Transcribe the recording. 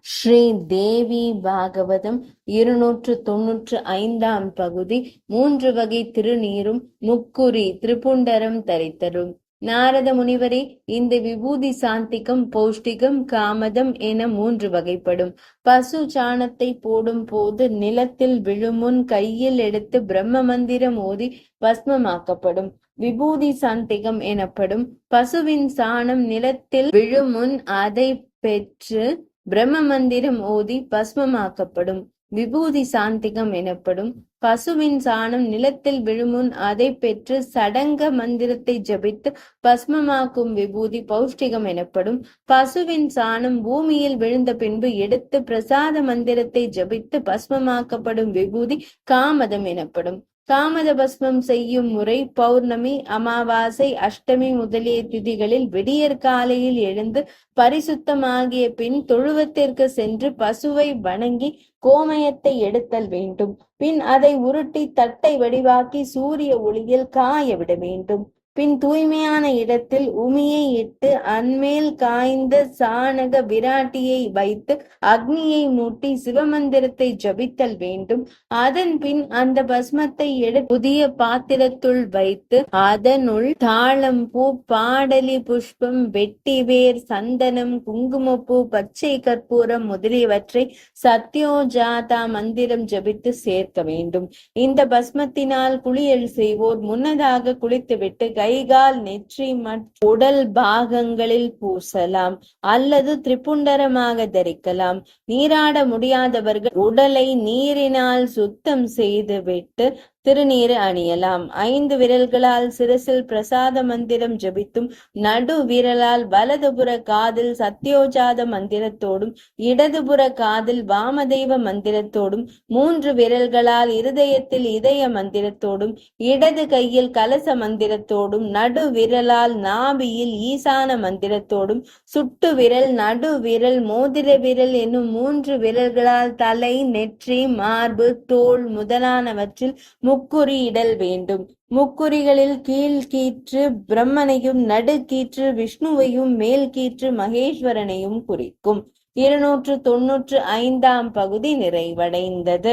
ஸ்ரீ தேவி பாகவதம் 295 பகுதி. 3 வகை திருநீரும் முக்குறி திரிபுண்டரம் தரித்தரும். நாரத முனிவரே, இந்த விபூதி சாந்திகம், பௌஷ்டிகம், காமதம் என 3 வகைப்படும். பசு சாணத்தை போடும் போது நிலத்தில் விழுமுன் கையில் எடுத்து பிரம்ம மந்திரம் ஓதி பஸ்மமாக்கப்படும். விபூதி சாந்திகம் எனப்படும். பசுவின் சாணம் நிலத்தில் விழுமுன் அதை பெற்று பிரம்ம மந்திரம் ஓதி பஸ்மமாக்கப்படும். விபூதி சாந்திகம் எனப்படும். பசுவின் சாணம் நிலத்தில் விழுமுன் அதை பெற்று சடங்க மந்திரத்தை ஜபித்து பஸ்மமாக்கும் விபூதி பௌஷ்டிகம் எனப்படும். பசுவின் சாணம் பூமியில் விழுந்த பின்பு எடுத்து பிரசாத மந்திரத்தை ஜபித்து பஸ்மமாக்கப்படும் விபூதி காமதம் எனப்படும். காமத பஸ்மம் செய்யும் முறை பௌர்ணமி, அமாவாசை, அஷ்டமி முதலிய திதிகளில் விடியற் காலையில் எழுந்து பரிசுத்தமாகிய பின் தொழுவத்திற்கு சென்று பசுவை வணங்கி கோமயத்தை எடுத்தல் வேண்டும். பின் அதை உருட்டி தட்டை வடிவாக்கி சூரிய ஒளியில் காய விட வேண்டும். பின் தூய்மையான இடத்தில் உமியை இட்டு அன்மேல் காய்ந்த சாணக விராட்டியை வைத்து அக்னியை மூட்டி சிவமந்திரத்தை ஜபித்தல் வேண்டும். அதன் பின் அந்த பஸ்மத்தை எடுத்து புதிய பாத்திரத்துள் வைத்து அதனுள் தாளம்பூ, பாடலி புஷ்பம், வெட்டிவேர், சந்தனம், குங்குமப்பூ, பச்சை கற்பூரம் முதலியவற்றை சத்யோஜாதா மந்திரம் ஜபித்து சேர்க்க வேண்டும். இந்த பஸ்மத்தினால் குளியல் செய்வோர் முன்னதாக குளித்துவிட்டு கைகால், நெற்றி மற்றும் உடல் பாகங்களில் பூசலாம் அல்லது திரிபுண்டரமாக தரிக்கலாம். நீராட முடியாதவர்கள் உடலை நீரினால் சுத்தம் செய்துவிட்டு திருநீர் அணியலாம். 5 விரல்களால் சிரசில் பிரசாத மந்திரம் ஜபித்தும் நடு விரலால் வலதுபுற காதில் சத்யோஜாத மந்திரத்தோடும் இடதுபுற காதில் வாமதேவ மந்திரத்தோடும் 3 விரல்களால் இருதயத்தில் இதய மந்திரத்தோடும் இடது கையில் கலச மந்திரத்தோடும் நடு விரலால் நாபியில் ஈசான மந்திரத்தோடும் சுட்டு விரல், நடு விரல், மோதிர விரல் என்னும் 3 விரல்களால் தலை, நெற்றி, மார்பு, தோள் முதலானவற்றில் முக்குறி இடல் வேண்டும். முக்குறிகளில் கீழ் கீற்று பிரம்மனையும், நடு கீற்று விஷ்ணுவையும், மேல் கீற்று மகேஸ்வரனையும் குறிக்கும். 295 பகுதி நிறைவடைந்தது.